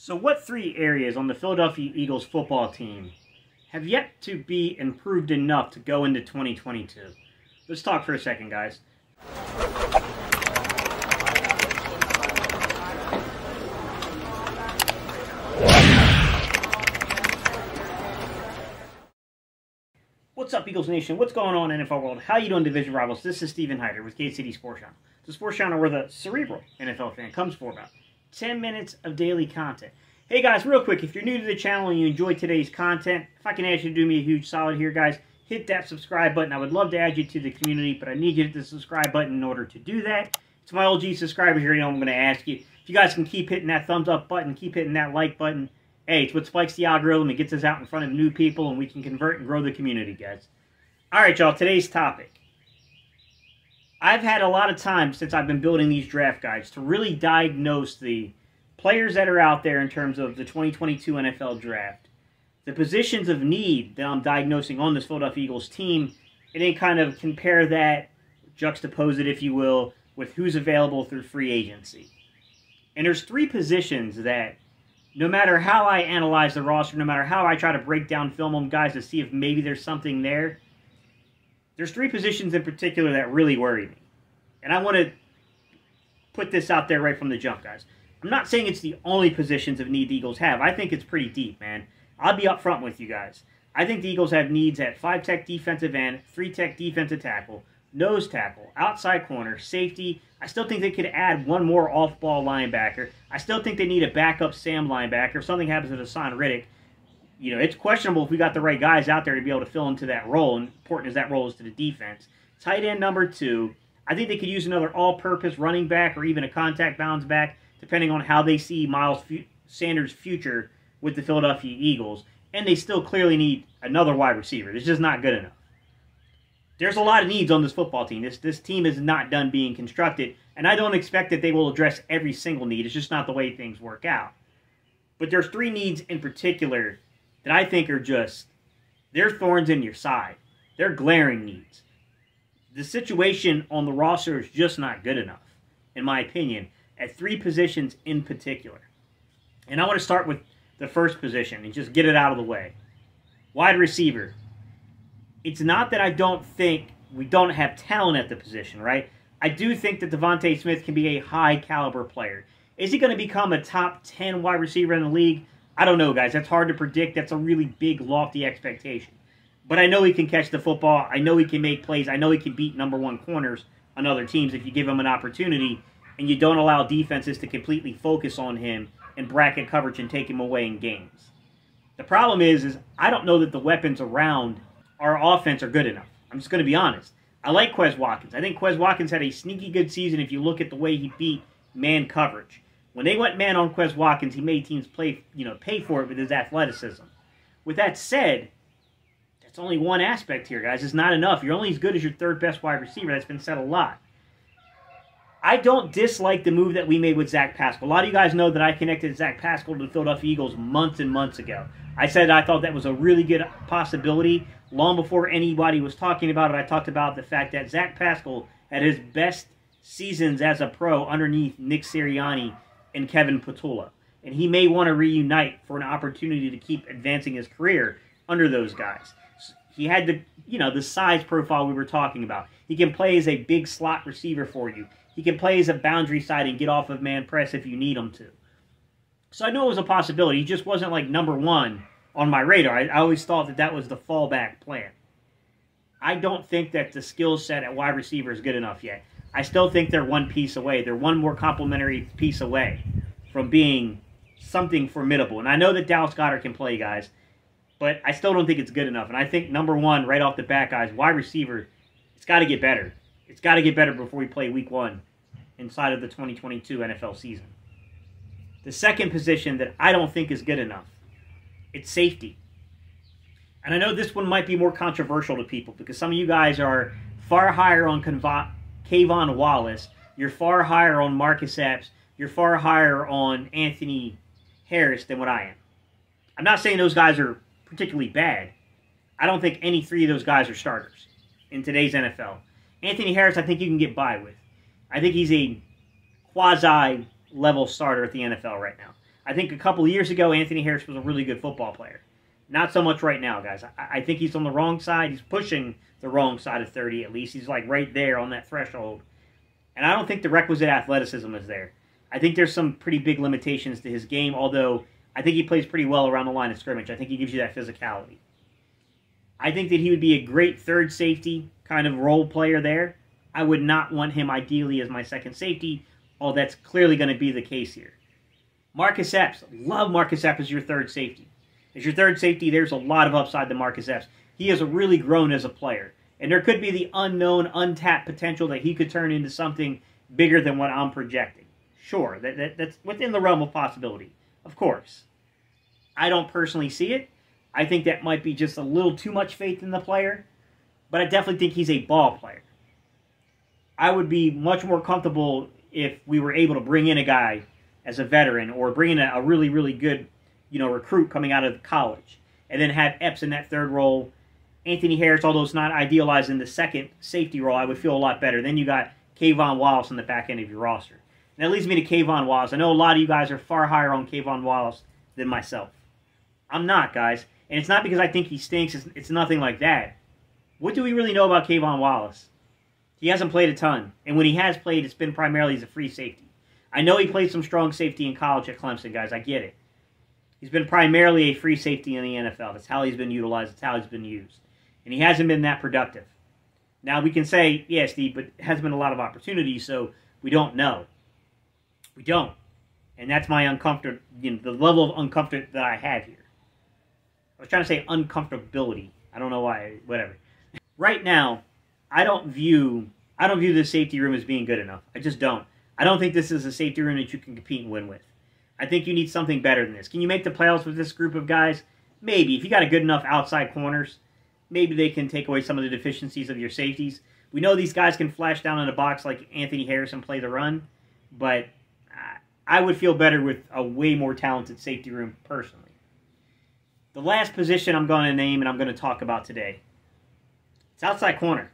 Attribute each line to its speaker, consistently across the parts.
Speaker 1: So what three areas on the Philadelphia Eagles football team have yet to be improved enough to go into 2022? Let's talk for a second, guys. What's up, Eagles Nation? What's going on, NFL world? How you doing, division rivals? This is Steven Hyder with KCD Sports Channel. The Sports Channel where the cerebral NFL fan comes for about 10 minutes of daily content. Hey guys, real quick, if you're new to the channel and you enjoy today's content, if I can ask you to do me a huge solid here, guys, hit that subscribe button. I would love to add you to the community, but I need you to hit the subscribe button in order to do that. To my OG subscribers here, I'm going to ask you, if you guys can keep hitting that thumbs up button, keep hitting that like button. Hey, it's what spikes the algorithm. It gets us out in front of new people, and we can convert and grow the community, guys. All right, y'all, today's topic. I've had a lot of time since I've been building these draft guides to really diagnose the players that are out there in terms of the 2022 NFL Draft, the positions of need that I'm diagnosing on this Philadelphia Eagles team, and then kind of compare that, juxtapose it, if you will, with who's available through free agency. And there's three positions that, no matter how I analyze the roster, no matter how I try to break down film on guys to see if maybe there's something there, there's three positions in particular that really worry me. And I want to put this out there right from the jump, guys. I'm not saying it's the only positions of need the Eagles have. I think it's pretty deep, man. I'll be up front with you guys. I think the Eagles have needs at 5-tech defensive end, 3-tech defensive tackle, nose tackle, outside corner, safety. I still think they could add one more off-ball linebacker. I still think they need a backup Sam linebacker. If something happens to Hassan Riddick, you know, it's questionable if we got the right guys out there to be able to fill into that role, and important as that role is to the defense. Tight end number 2. I think they could use another all-purpose running back or even a contact bounce back, depending on how they see Miles Sanders' future with the Philadelphia Eagles. And they still clearly need another wide receiver. It's just not good enough. There's a lot of needs on this football team. This team is not done being constructed, and I don't expect that they will address every single need. It's just not the way things work out. But there's three needs in particular that I think are just, they're thorns in your side. They're glaring needs. The situation on the roster is just not good enough, in my opinion, at three positions in particular. And I want to start with the first position and just get it out of the way. Wide receiver. It's not that I don't think we don't have talent at the position, right? I do think that Devontae Smith can be a high-caliber player. Is he going to become a top 10 wide receiver in the league? I don't know, guys. That's hard to predict. That's a really big, lofty expectation. But I know he can catch the football. I know he can make plays. I know he can beat number one corners on other teams if you give him an opportunity and you don't allow defenses to completely focus on him and bracket coverage and take him away in games. The problem is I don't know that the weapons around our offense are good enough. I'm just going to be honest. I like Quez Watkins. I think Quez Watkins had a sneaky good season if you look at the way he beat man coverage. When they went man on Quez Watkins, he made teams pay for it with his athleticism. With that said, that's only one aspect here, guys. It's not enough. You're only as good as your third best wide receiver. That's been said a lot. I don't dislike the move that we made with Zach Pascal. A lot of you guys know that I connected Zach Pascal to the Philadelphia Eagles months and months ago. I said I thought that was a really good possibility. Long before anybody was talking about it, I talked about the fact that Zach Pascal had his best seasons as a pro underneath Nick Sirianni and Kevin Patullo. And he may want to reunite for an opportunity to keep advancing his career under those guys. He had the size profile we were talking about. He can play as a big slot receiver for you. He can play as a boundary side and get off of man press if you need him to. So I know it was a possibility. He just wasn't like number one on my radar. I always thought that that was the fallback plan. I don't think that the skill set at wide receiver is good enough yet. I still think they're one piece away. They're one more complementary piece away from being something formidable. And I know that Dallas Goedert can play, guys, but I still don't think it's good enough. And I think number one, right off the bat, guys, wide receiver, it's got to get better. It's got to get better before we play week 1 inside of the 2022 NFL season. The second position that I don't think is good enough, it's safety. And I know this one might be more controversial to people because some of you guys are far higher on Kayvon Wallace. You're far higher on Marcus Epps. You're far higher on Anthony Harris than what I am. I'm not saying those guys are particularly bad. I don't think any three of those guys are starters in today's NFL. Anthony Harris, I think you can get by with. I think he's a quasi-level starter at the NFL right now. I think a couple of years ago, Anthony Harris was a really good football player. Not so much right now, guys. I think he's on the wrong side. He's pushing the wrong side of 30 at least. He's like right there on that threshold. And I don't think the requisite athleticism is there. I think there's some pretty big limitations to his game, although I think he plays pretty well around the line of scrimmage. I think he gives you that physicality. I think that he would be a great third safety kind of role player there. I would not want him ideally as my second safety, although that's clearly going to be the case here. Marcus Epps. Love Marcus Epps as your third safety. As your third safety, there's a lot of upside to Marcus Epps. He has really grown as a player. And there could be the unknown, untapped potential that he could turn into something bigger than what I'm projecting. Sure, that's within the realm of possibility. Of course. I don't personally see it. I think that might be just a little too much faith in the player. But I definitely think he's a ball player. I would be much more comfortable if we were able to bring in a guy as a veteran or bring in a really, really good recruit coming out of college. And then have Epps in that third role. Anthony Harris, although it's not idealized in the second safety role, I would feel a lot better. Then you got Kayvon Wallace on the back end of your roster. And that leads me to Kayvon Wallace. I know a lot of you guys are far higher on Kayvon Wallace than myself. I'm not, guys. And it's not because I think he stinks. It's nothing like that. What do we really know about Kayvon Wallace? He hasn't played a ton. And when he has played, it's been primarily as a free safety. I know he played some strong safety in college at Clemson, guys. I get it. He's been primarily a free safety in the NFL. That's how he's been utilized. That's how he's been used. And he hasn't been that productive. Now, we can say, yeah, Steve, but it hasn't been a lot of opportunities, so we don't know. We don't. And that's my uncomfort, the level of uncomfort that I have here. I was trying to say uncomfortability. I don't know why, whatever. Right now, I don't view the safety room as being good enough. I just don't. I don't think this is a safety room that you can compete and win with. I think you need something better than this. Can you make the playoffs with this group of guys? Maybe. If you got a good enough outside corners, maybe they can take away some of the deficiencies of your safeties. We know these guys can flash down in a box like Anthony Harris and play the run, but I would feel better with a way more talented safety room personally. The last position I'm going to name and I'm going to talk about today, it's outside corner.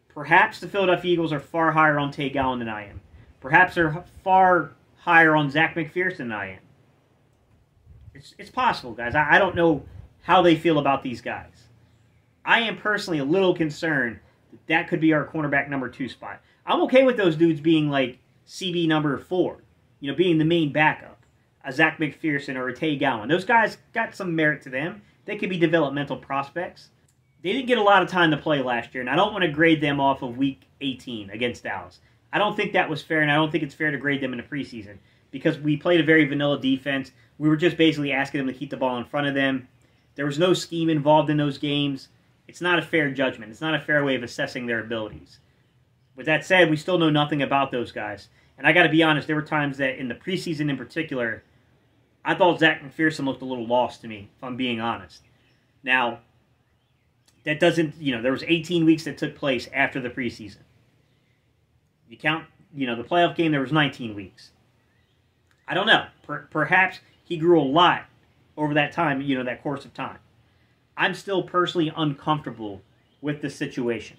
Speaker 1: Perhaps the Philadelphia Eagles are far higher on Tay Gowan than I am. Perhaps they're far higher on Zach McPherson than I am. It's possible, guys. I don't know how they feel about these guys. I am personally a little concerned that could be our cornerback number 2 spot. I'm okay with those dudes being like CB number 4, being the main backup. A Zach McPherson or a Tay Gowan. Those guys got some merit to them. They could be developmental prospects. They didn't get a lot of time to play last year, and I don't want to grade them off of Week 18 against Dallas. I don't think that was fair, and I don't think it's fair to grade them in the preseason because we played a very vanilla defense. We were just basically asking them to keep the ball in front of them. There was no scheme involved in those games. It's not a fair judgment. It's not a fair way of assessing their abilities. With that said, we still know nothing about those guys. And I got to be honest, there were times that in the preseason in particular, I thought Zach McPherson looked a little lost to me, if I'm being honest. Now, that doesn't, there was 18 weeks that took place after the preseason. You count, the playoff game, there was 19 weeks. I don't know. Perhaps he grew a lot over that time, that course of time. I'm still personally uncomfortable with the situation.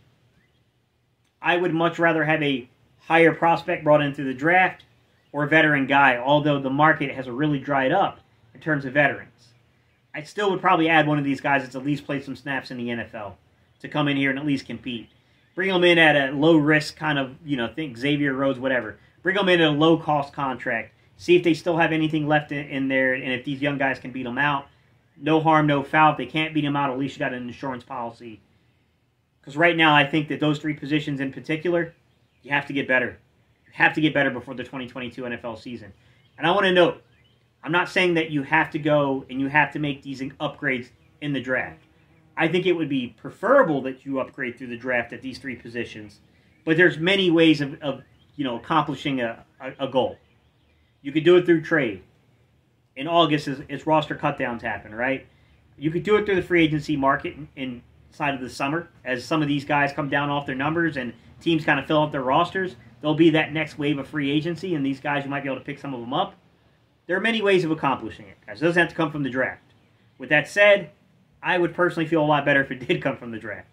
Speaker 1: I would much rather have a higher prospect brought in through the draft or a veteran guy, although the market has really dried up in terms of veterans. I still would probably add one of these guys that's at least played some snaps in the NFL to come in here and at least compete. Bring them in at a low-risk kind of, think Xavier Rhodes, whatever. Bring them in at a low-cost contract. See if they still have anything left in there, and if these young guys can beat them out. No harm, no foul. If they can't beat them out, at least you got an insurance policy. Because right now, I think that those 3 positions in particular, you have to get better. You have to get better before the 2022 NFL season. And I want to note, I'm not saying that you have to go and you have to make these upgrades in the draft. I think it would be preferable that you upgrade through the draft at these 3 positions. But there's many ways of accomplishing a goal. You could do it through trade. In August, as roster cutdowns happen, right? You could do it through the free agency market inside of the summer. As some of these guys come down off their numbers and teams kind of fill up their rosters, there'll be that next wave of free agency, and these guys, you might be able to pick some of them up. There are many ways of accomplishing it, guys. It doesn't have to come from the draft. With that said, I would personally feel a lot better if it did come from the draft.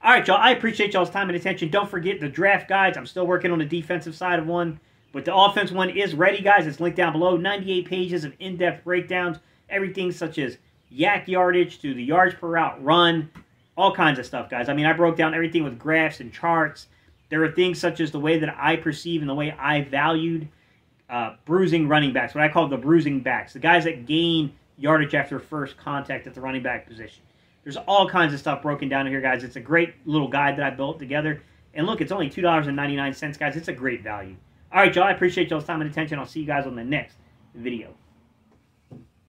Speaker 1: All right, y'all. I appreciate y'all's time and attention. Don't forget the draft guides. I'm still working on the defensive side of one. But the offense one is ready, guys. It's linked down below. 98 pages of in-depth breakdowns. Everything such as yak yardage to the yards per route run. All kinds of stuff, guys. I mean, I broke down everything with graphs and charts. There are things such as the way that I perceive and the way I valued bruising running backs. What I call the bruising backs. The guys that gain yardage after first contact at the running back position. There's all kinds of stuff broken down here, guys. It's a great little guide that I built together. And look, it's only $2.99, guys. It's a great value. All right, y'all. I appreciate y'all's time and attention. I'll see you guys on the next video.